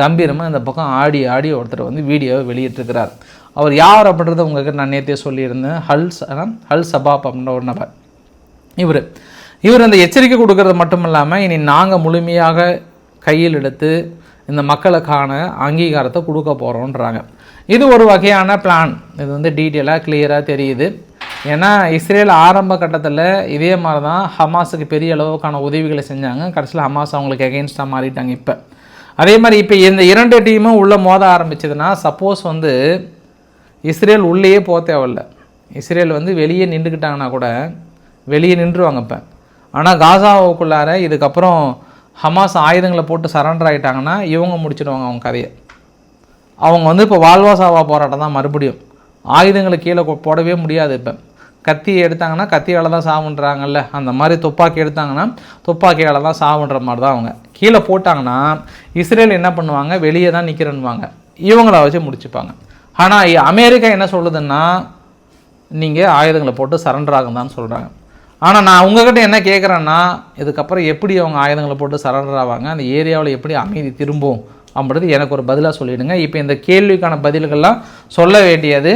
கம்பீரமாக இந்த பக்கம் ஆடி ஒருத்தர் வந்து வீடியோவை வெளியிட்டிருக்கிறார். அவர் யார் அப்படின்றத உங்களுக்கு நான் நேற்றே சொல்லியிருந்தேன். ஹல் சபாப் அப்படின்ற ஒரு நபர். இவர் அந்த எச்சரிக்கை கொடுக்கறது மட்டும் இல்லாமல் இனி நாங்கள் முழுமையாக கையில் எடுத்து இந்த மக்களுக்கான அங்கீகாரத்தை கொடுக்க போகிறோன்றாங்க. இது ஒரு வகையான பிளான். இது வந்து டீட்டெயிலாக கிளியராக தெரியுது. ஏன்னா இஸ்ரேல் ஆரம்ப கட்டத்தில் இதே மாதிரி தான் ஹமாஸுக்கு பெரிய அளவுக்கான உதவிகளை செஞ்சாங்க. கடைசியில் ஹமாஸ் அவங்களுக்கு எகெயின்ஸ்டாக மாறிட்டாங்க. இப்போ அதே மாதிரி இப்போ இந்த 2 டீமும் உள்ளே மோத ஆரம்பிச்சதுன்னா, சப்போஸ் வந்து இஸ்ரேல் உள்ளேயே போக தேவையில்ல, இஸ்ரேல் வந்து வெளியே நின்றுக்கிட்டாங்கன்னா கூட வெளியே நின்றுவாங்க இப்போ. ஆனால் காசாவுக்குள்ளார இதுக்கப்புறம் ஹமாஸ் ஆயுதங்களை போட்டு சரண்டர் ஆகிட்டாங்கன்னா இவங்க முடிச்சிடுவாங்க அவங்க கதையை. அவங்க வந்து இப்போ வாழ்வாசாவா போராட்டம் தான் மறுபடியும். ஆயுதங்களை கீழே போடவே முடியாது. இப்போ கத்தியை எடுத்தாங்கன்னா கத்தியால் தான் சாவுன்றாங்கல்ல, அந்த மாதிரி துப்பாக்கி எடுத்தாங்கன்னா துப்பாக்கியால் தான் சாவுன்ற மாதிரி தான். அவங்க கீழே போட்டாங்கன்னா இஸ்ரேல் என்ன பண்ணுவாங்க, வெளியே தான் நிற்கிறேன்னுவாங்க, இவங்கள வச்சு முடிச்சுப்பாங்க. ஆனால் அமெரிக்கா என்ன சொல்லுதுன்னா, நீங்கள் ஆயுதங்களை போட்டு சரண்டர் ஆகுதான்னு சொல்கிறாங்க. ஆனால் நான் உங்கள்கிட்ட என்ன கேட்குறேன்னா, இதுக்கப்புறம் எப்படி அவங்க ஆயுதங்களை போட்டு சரண்டர் ஆவாங்க, அந்த ஏரியாவில் எப்படி அமைதி திரும்பும் அப்படின்றது எனக்கு ஒரு பதிலாக சொல்லிவிடுங்க. இப்போ இந்த கேள்விக்கான பதில்கள்லாம் சொல்ல வேண்டியது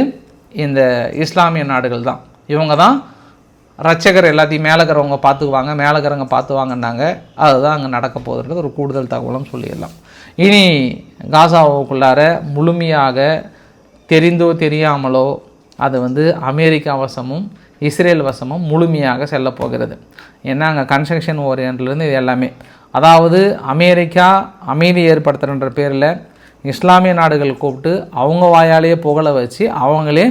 இந்த இஸ்லாமிய நாடுகள் தான். இவங்க தான் ரட்சகர், எல்லாத்தையும் மேலக்கிறவங்க பார்த்துக்குவாங்க, மேலக்கிறவங்க பார்த்துவாங்கன்னாங்க. அதுதான் அங்கே நடக்க போகுதுன்றது ஒரு கூடுதல் தகவலும் சொல்லிடலாம். இனி காசாவுக்குள்ளார முழுமையாக தெரிந்தோ தெரியாமலோ அது வந்து அமெரிக்கா வசமும் இஸ்ரேல் வசமும் முழுமையாக செல்ல போகிறது. ஏன்னா அங்கே கன்ஸ்ட்ரக்ஷன் ஓரியன்ட்லேருந்து இது எல்லாமே, அதாவது அமெரிக்கா அமைதி ஏற்படுத்துகிற பேரில் இஸ்லாமிய நாடுகள் கூப்பிட்டு அவங்க வாயாலேயே புகழ வச்சு அவங்களே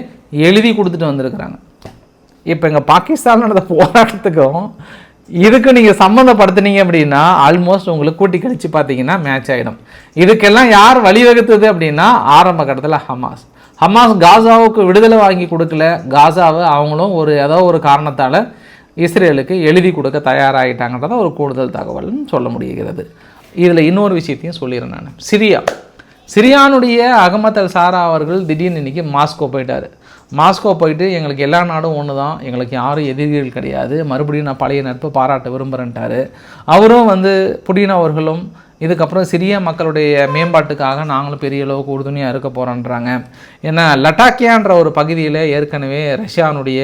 எழுதி கொடுத்துட்டு வந்திருக்கிறாங்க. இப்போ எங்கள் பாகிஸ்தான் நடந்த போராட்டத்துக்கும் இதுக்கு நீங்கள் சம்மந்தப்படுத்துனீங்க அப்படின்னா ஆல்மோஸ்ட் உங்களுக்கு கூட்டி கழித்து பார்த்தீங்கன்னா மேட்ச் ஆகிடும். இதுக்கெல்லாம் யார் வழிவகுத்தது அப்படின்னா ஆரம்ப கட்டத்தில் ஹமாஸ் காசாவுக்கு விடுதலை வாங்கி கொடுக்கல. காசாவை அவங்களும் ஏதோ ஒரு காரணத்தால் இஸ்ரேலுக்கு எழுதி கொடுக்க தயாராகிட்டாங்கன்றத ஒரு கூடுதல் தகவல்னு சொல்ல முடிகிறது. இதில் இன்னொரு விஷயத்தையும் சொல்லிடுறேன் நான். சிரியானுடைய அகமத் அல் சாரா அவர்கள் திடீர்னு இன்றைக்கி மாஸ்கோ போயிட்டார். மாஸ்கோ போயிட்டு எங்களுக்கு எல்லா நாடும் ஒன்று தான், எங்களுக்கு யாரும் எதிரிகள் கிடையாது, மறுபடியும் நான் பழைய நட்பை பாராட்ட விரும்புகிறேன்ட்டார். அவரும் வந்து புடின் அவர்களும் இதுக்கப்புறம் சிரிய மக்களுடைய மேம்பாட்டுக்காக நாங்களும் பெரிய அளவுக்கு உறுதுணையாக இருக்க போகிறோன்றாங்க. ஏன்னா லட்டாக்கியான்ற ஒரு பகுதியில் ஏற்கனவே ரஷ்யானுடைய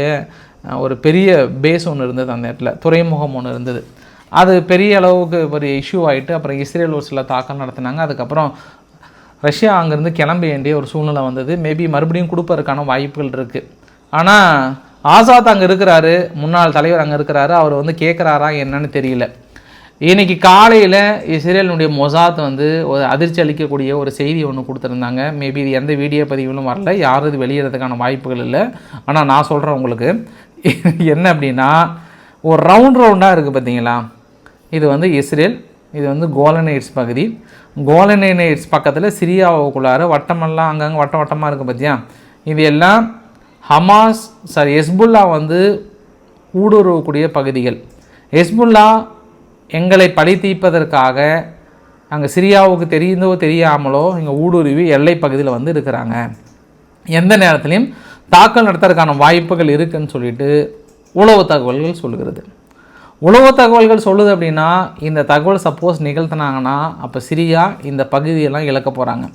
ஒரு பெரிய பேஸ் ஒன்று இருந்தது, அந்த இடத்துல துறைமுகம் ஒன்று இருந்தது. அது பெரிய அளவுக்கு ஒரு இஷ்யூ ஆகிட்டு அப்புறம் இஸ்ரேல் ஒரு சில தாக்கம் நடத்தினாங்க. அதுக்கப்புறம் ரஷ்யா அங்கேருந்து கிளம்ப வேண்டிய ஒரு சூழ்நிலை வந்தது. மேபி மறுபடியும் கொடுப்பதற்கான வாய்ப்புகள் இருக்குது. ஆனால் ஆசாத் அங்கே இருக்கிறாரு, முன்னாள் தலைவர் அங்கே இருக்கிறாரு, அவர் வந்து கேட்குறாரா என்னன்னு தெரியல. இன்றைக்கி காலையில் இஸ்ரேலினுடைய மொசாத் வந்து ஒரு அதிர்ச்சி அளிக்கக்கூடிய ஒரு செய்தி ஒன்று கொடுத்துருந்தாங்க. மேபி இது எந்த வீடியோ பதிவுகளும் வரல, யாரும் இது வெளியிடறதுக்கான வாய்ப்புகள் இல்லை. ஆனால் நான் சொல்கிறேன் உங்களுக்கு என்ன அப்படின்னா, ஒரு ரவுண்டாக இருக்குது பார்த்தீங்களா, இது வந்து இஸ்ரேல், இது வந்து கோலன் ஹைட்ஸ் பகுதி. கோலன் ஹைட்ஸ் பக்கத்தில் சிரியாவுக்குள்ளார வட்டமெல்லாம் அங்கங்கே வட்டமாக இருக்குது பார்த்தியா, இது எல்லாம் ஹெஸ்புல்லா வந்து ஊடுருவக்கூடிய பகுதிகள். ஹெஸ்புல்லா எங்களை பழி தீர்ப்பதற்காக அங்கே சிரியாவுக்கு தெரிந்தோ தெரியாமலோ இங்கே ஊடுருவி எல்லை பகுதியில் வந்து இருக்கிறாங்க. எந்த நேரத்துலையும் தாக்கல் நடத்துறதுக்கான வாய்ப்புகள் இருக்குதுன்னு சொல்லிட்டு உளவு தகவல்கள் சொல்லுகிறது. உளவு தகவல்கள் சொல்லுது அப்படின்னா, இந்த தகவல் சப்போஸ் நிகழ்த்தினாங்கன்னா அப்போ சிரியா இந்த பகுதியெல்லாம் இழக்க போகிறாங்க.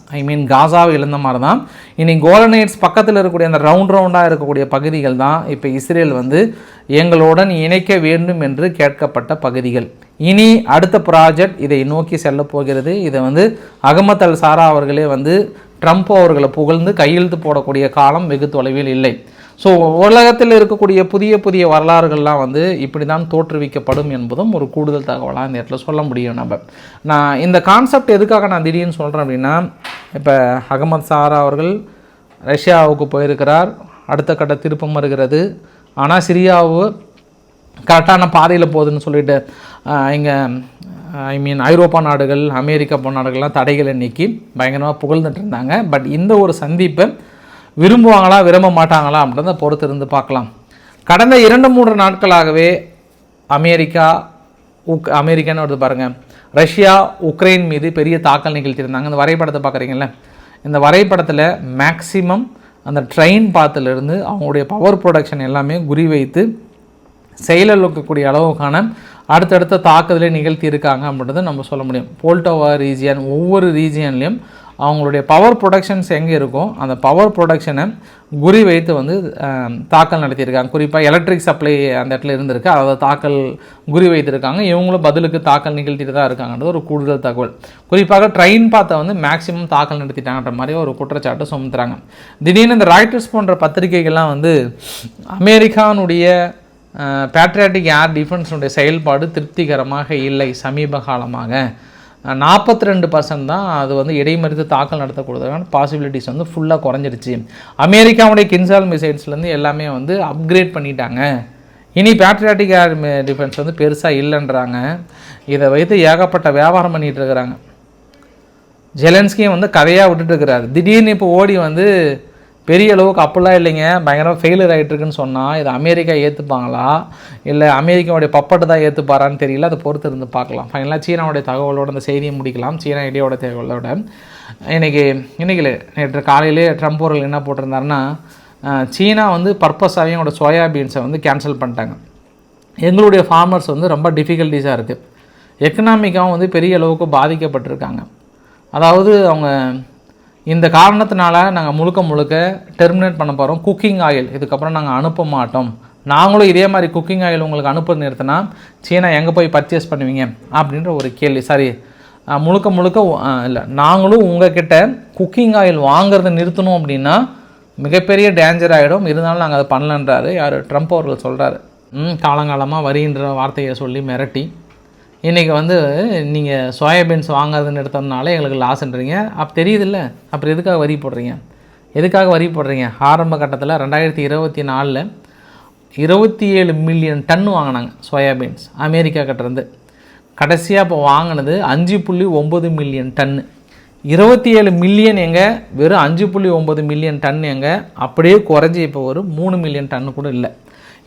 காசாவை இழந்த மாதிரி தான் இனி கோலன் ஹைட்ஸ் பக்கத்தில் இருக்கக்கூடிய அந்த ரவுண்டாக இருக்கக்கூடிய பகுதிகள் தான் இப்போ இஸ்ரேல் வந்து எங்களுடன் இணைக்க வேண்டும் என்று கேட்கப்பட்ட பகுதிகள். இனி அடுத்த ப்ராஜெக்ட் இதை நோக்கி செல்ல போகிறது. இதை வந்து அகமத் அல் சாரா அவர்களே வந்து ட்ரம்ப் அவர்களை புகழ்ந்து கையெழுத்து போடக்கூடிய காலம் வெகு தொலைவில் இல்லை. ஸோ உலகத்தில் இருக்கக்கூடிய புதிய புதிய வரலாறுகள்லாம் வந்து இப்படி தான் தோற்றுவிக்கப்படும் என்பதும் ஒரு கூடுதல் தகவலாக இந்த இடத்துல சொல்ல முடியும். நான் இந்த கான்செப்ட் எதுக்காக நான் திடீர்னு சொல்கிறேன் அப்படின்னா, இப்போ அகமத் சாரா அவர்கள் ரஷ்யாவுக்கு போயிருக்கிறார், அடுத்த கட்ட திருப்பம் வருகிறது. ஆனால் சிரியாவு கரெக்டான பாதையில் போகுதுன்னு சொல்லிட்டு இங்கே ஐரோப்பா நாடுகள், அமெரிக்கா நாடுகள்லாம் தடைகளை நீக்கி பயங்கரமாக புகழ்ந்துட்டு இருந்தாங்க. பட் இந்த ஒரு சந்திப்பை விரும்புவாங்களா விரும்ப மாட்டாங்களா அப்படின்றத பொறுத்து இருந்து பார்க்கலாம். கடந்த 2-3 நாட்களாகவே அமெரிக்கான்னு வருது பாருங்கள், ரஷ்யா உக்ரைன் மீது பெரிய தாக்கல் நிகழ்த்தியிருந்தாங்க. இந்த வரைபடத்தை பார்க்குறீங்கள, இந்த வரைபடத்தில் மேக்சிமம் அந்த ட்ரெயின் பாத்திலிருந்து அவங்களுடைய பவர் ப்ரொடக்ஷன் எல்லாமே குறிவைத்து செயலிழக்கக்கூடிய அளவுக்கான அடுத்தடுத்த தாக்குதலை நிகழ்த்தி இருக்காங்க அப்படின்றத நம்ம சொல்ல முடியும். போல்டோவா ரீஜியன், ஒவ்வொரு ரீஜியன்லேயும் அவங்களுடைய பவர் ப்ரொடக்ஷன்ஸ் எங்கே இருக்கும் அந்த பவர் ப்ரொடக்ஷனை குறி வைத்து வந்து தாக்கல் நடத்தியிருக்காங்க. குறிப்பாக எலக்ட்ரிக் சப்ளை அந்த இடத்துல இருந்திருக்கு, அதை தாக்கல் குறி வைத்திருக்காங்க. இவங்களும் பதிலுக்கு தாக்கல் நிகழ்த்திட்டு தான் இருக்காங்கன்றது ஒரு கூடுதல் தகவல். குறிப்பாக ட்ரெயின் பாத்தை வந்து மேக்சிமம் தாக்கல் நடத்திட்டாங்கன்ற மாதிரி ஒரு குற்றச்சாட்டு சுமத்துறாங்க. திடீர்னு இந்த ராய்டர்ஸ் போன்ற பத்திரிகைகள்லாம் வந்து அமெரிக்கானுடைய பேட்ரியாட்டிக் ஏர் டிஃபென்ஸுடைய செயல்பாடு திருப்திகரமாக இல்லை, சமீப காலமாக 42% தான் அது வந்து இடைமறித்து தாக்கல் நடத்தக்கூடியதுக்கான பாசிபிலிட்டிஸ் வந்து ஃபுல்லாக குறைஞ்சிருச்சு. அமெரிக்காவுடைய கின்சால் மிசைல்ஸ்லேருந்து எல்லாமே வந்து அப்கிரேட் பண்ணிட்டாங்க. இனி பேட்ரியாட்டிக் ஏர் டிஃபென்ஸ் வந்து பெருசாக இல்லைன்றாங்க. இதை வைத்து ஏகப்பட்ட வியாபாரம் பண்ணிகிட்டு இருக்கிறாங்க. ஜெலன்ஸ்கியும் வந்து கதையாக விட்டுட்டு இருக்கிறாரு. திடீர்னு இப்போ ஓடி வந்து பெரிய அளவுக்கு அப்படிலாம் இல்லைங்க, பயங்கரமாக ஃபெயிலியர் ஆகிட்டுருக்குன்னு சொன்னால் இதை அமெரிக்கா ஏற்றுப்பாங்களா இல்லை அமெரிக்காவுடைய பப்பட்டு தான் ஏற்றுப்பாரான்னு தெரியல. அதை பொறுத்து இருந்து பார்க்கலாம். ஃபைனலாக சீனாவுடைய தகவலோட அந்த செய்தியை முடிக்கலாம். சீனா இடையோட தகவலோட இன்றைக்கி நேற்று காலையிலே ட்ரம்ப் அவர்கள் என்ன போட்டிருந்தாருன்னா, சீனா வந்து பர்பஸாகவே எங்களோட சோயாபீன்ஸை வந்து கேன்சல் பண்ணிட்டாங்க. எங்களுடைய ஃபார்மர்ஸ் வந்து ரொம்ப டிஃபிகல்ட்டிஸாக இருக்குது, எக்கனாமிக்காகவும் வந்து பெரிய அளவுக்கு பாதிக்கப்பட்டிருக்காங்க. அதாவது அவங்க இந்த காரணத்தினால நாங்கள் முழுக்க டெர்மினேட் பண்ண போகிறோம் குக்கிங் ஆயில், இதுக்கப்புறம் நாங்கள் அனுப்ப மாட்டோம். நாங்களும் இதே மாதிரி குக்கிங் ஆயில் உங்களுக்கு அனுப்ப நிறுத்தினா சீனா எங்கே போய் பர்ச்சேஸ் பண்ணுவீங்க அப்படின்ற ஒரு கேள்வி. சாரி, முழுக்க இல்லை, நாங்களும் உங்ககிட்ட குக்கிங் ஆயில் வாங்கிறத நிறுத்தணும் அப்படின்னா மிகப்பெரிய டேஞ்சர் ஆகிடும். இருந்தாலும் நாங்கள் அதை பண்ணலன்றாரு யார், ட்ரம்ப் அவர்கள் சொல்கிறாரு. காலங்காலமாக வரின்ற வார்த்தையை சொல்லி மிரட்டி இன்றைக்கி வந்து நீங்கள் சோயாபீன்ஸ் வாங்கிறதுன்னு எடுத்தோம்னாலே எங்களுக்கு லாஸ்ன்றீங்க. அப்போ தெரியுதில்ல, அப்புறம் எதுக்காக வரி போடுறீங்க? ஆரம்ப கட்டத்தில் 2024 27 மில்லியன் டன் வாங்கினாங்க சோயாபீன்ஸ் அமெரிக்கா கிட்டேருந்து. கடைசியாக இப்போ வாங்கினது 5.9 மில்லியன் டன்னு. 27 மில்லியன் எங்கே, வெறும் 5.9 மில்லியன் டன் எங்கே, அப்படியே குறைஞ்சி இப்போ ஒரு 3 மில்லியன் டன்னு கூட இல்லை.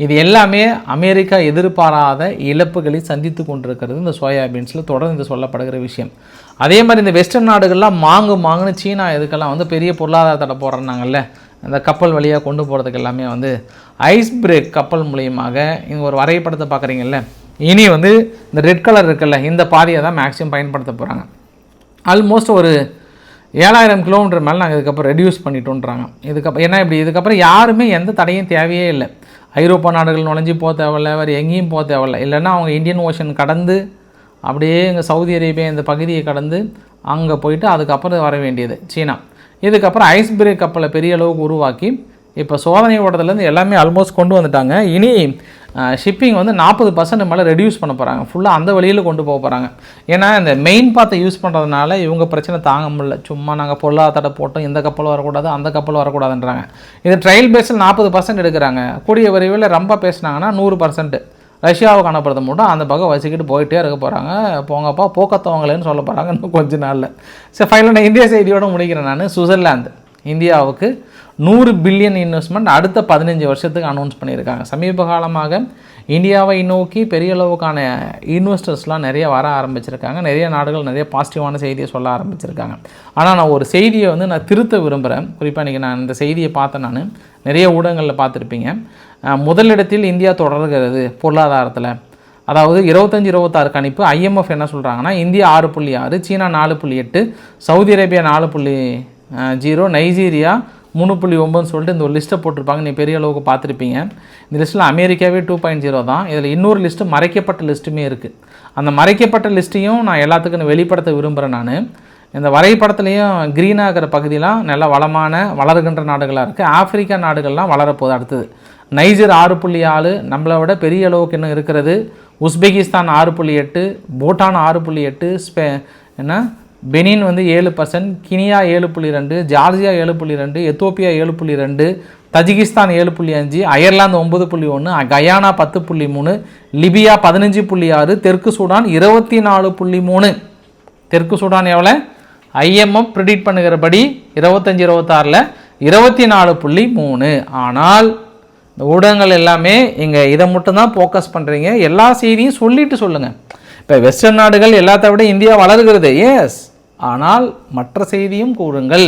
இது எல்லாமே அமெரிக்கா எதிர்பாராத இழப்புகளை சந்தித்து கொண்டிருக்கிறது இந்த சோயாபீன்ஸில் தொடர்ந்து சொல்லப்படுகிற விஷயம். அதே மாதிரி இந்த வெஸ்டர்ன் நாடுகள்லாம் மாங்குன்னு சீனா இதுக்கெல்லாம் வந்து பெரிய பொருளாதார தடை போடுறாங்கல்ல, அந்த கப்பல் வழியாக கொண்டு போகிறதுக்கு எல்லாமே வந்து ஐஸ் பிரேக் கப்பல் மூலியமாக இங்கே ஒரு வரைபடத்தை பார்க்குறீங்கல்ல, இனி வந்து இந்த ரெட் கலர் இருக்குல்ல, இந்த பாதையை தான் மேக்ஸிமம் பயன்படுத்த போகிறாங்க. ஆல்மோஸ்ட் ஒரு 7000 கிலோமீட்டர் மேலே நாங்கள் இதுக்கப்புறம் ரெடியூஸ் பண்ணிட்டோன்றாங்க. இதுக்கப்புறம் யாருமே எந்த தடையும் தேவையே இல்லை. ஐரோப்பா நாடுகள் நுழைஞ்சி போக தேவையில்லை, வேறு எங்கேயும் போக தேவையில்லை. இல்லைன்னா அவங்க இந்தியன் ஓஷன் கடந்து அப்படியே இங்கே சவுதி அரேபியா இந்த பகுதியை கடந்து அங்கே போயிட்டு அதுக்கப்புறம் வர வேண்டியது சீனா. இதுக்கப்புறம் ஐஸ் பிரேக் கப்பலை பெரிய அளவுக்கு உருவாக்கி இப்போ சோதனை ஓட்டத்துலேருந்து எல்லாமே ஆல்மோஸ்ட் கொண்டு வந்துட்டாங்க. இனி ஷிப்பிங் வந்து 40% மேலே ரெடியூஸ் பண்ண போகிறாங்க. ஃபுல்லாக அந்த வழியில் கொண்டு போக போகிறாங்க. ஏன்னா இந்த மெயின் பாத்தை யூஸ் பண்ணுறதுனால இவங்க பிரச்சனை தாங்க முடியல. சும்மா நாங்கள் பொருளாதார போட்டோம், இந்த கப்பல் வரக்கூடாது அந்த கப்பல் வரக்கூடாதுன்றாங்க. இது ட்ரையல் பேஸில் 40% எடுக்கிறாங்க. கூடிய விரைவில் ரொம்ப பேசினாங்கன்னா 100%. ரஷ்யாவுக்கு அனுப்புறது மட்டும் அந்த பக்கம் வச்சுக்கிட்டு போயிட்டே இருக்க போகிறாங்க. போங்கப்பா போக்கத்தவங்களேன்னு சொல்ல போகிறாங்க இன்னும் கொஞ்ச நாளில். சரி, ஃபைனலாக நான் இந்தியா செய்தியோடு முடிக்கிறேன். நான் சுவிட்சர்லாந்து இந்தியாவுக்கு 100 பில்லியன் இன்வெஸ்ட்மெண்ட் அடுத்த 15 வருஷத்துக்கு அனௌன்ஸ் பண்ணியிருக்காங்க. சமீப காலமாக இந்தியாவை நோக்கி பெரிய அளவுக்கான இன்வெஸ்டர்ஸ்லாம் நிறைய வர ஆரம்பிச்சிருக்காங்க. நிறைய நாடுகள் நிறைய பாசிட்டிவான செய்தியை சொல்ல ஆரம்பிச்சிருக்காங்க. ஆனால் நான் ஒரு செய்தியை நான் திருத்த விரும்புகிறேன். குறிப்பாக இன்றைக்கி நான் இந்த செய்தியை பார்த்தேன். நான் நிறைய ஊடகங்களில் பார்த்துருப்பீங்க. முதலிடத்தில் இந்தியா தொடர்கிறது பொருளாதாரத்தில். அதாவது 25-26 கணிப்பு IMF என்ன சொல்கிறாங்கன்னா, இந்தியா 6.6, சீனா 4.8, சவுதி அரேபியா 4.0, நைஜீரியா 3.9 சொல்லிட்டு இந்த ஒரு லிஸ்ட்டை போட்டிருப்பாங்க. நீ பெரிய அளவுக்கு பார்த்துருப்பீங்க. இந்த லிஸ்ட்டில் அமெரிக்காவே 2.0 தான். இதில் இன்னொரு லிஸ்ட்டு மறைக்கப்பட்ட லிஸ்ட்டுமே இருக்குது. அந்த மறைக்கப்பட்ட லிஸ்ட்டையும் நான் எல்லாத்துக்கும் வெளிப்படுத்த விரும்புகிறேன். நான் இந்த வரைபடத்துலேயும் க்ரீனாக இருக்கிற பகுதியெலாம் நல்ல வளமான வளர்கின்ற நாடுகளாக இருக்குது. ஆப்பிரிக்கா நாடுகள்லாம் வளரப்போகுது. அடுத்தது நைஜர் 6.4, நம்மளை விட பெரிய அளவுக்கு இன்னும் இருக்கிறது. Uzbekistan 6.8, Bhutan 6.8, Benin 7%, Guinea 7.2, Georgia 7.2, Ethiopia 7.2, Tajikistan 7.5, Ireland 9.1, Guyana 10.3, Libya 15.6, தெற்கு சூடான் 24.3. தெற்கு சூடான் எவ்வளோ? IMF ப்ரிடிக்ட் பண்ணுகிறபடி 25-26 24.3. ஆனால் இந்த ஊடகங்கள் எல்லாமே இங்கே இதை மட்டும்தான் ஃபோக்கஸ் பண்ணுறீங்க. எல்லா செய்தியும் சொல்லிட்டு சொல்லுங்கள். இப்போ வெஸ்டர்ன் நாடுகள் எல்லாத்த விட இந்தியா வளர்கிறது, எஸ். ஆனால் மற்ற செய்தியும் கூறுங்கள்.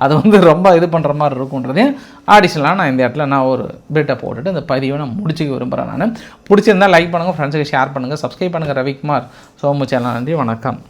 அது ரொம்ப இது பண்ணுற மாதிரி இருக்குன்றதையும் ஆடிஷனலாக நான் இந்த இடத்துல ஒரு பிட்டை போட்டுட்டு இந்த பதிவை நான் முடிச்சுக்க விரும்புகிறேன். நான் பிடிச்சிருந்தால் லைக் பண்ணுங்கள், ஃப்ரெண்ட்ஸுக்கு ஷேர் பண்ணுங்கள், சப்ஸ்கிரைப் பண்ணுங்கள். ரவிக்குமார் சோமு சேனல். நன்றி, வணக்கம்.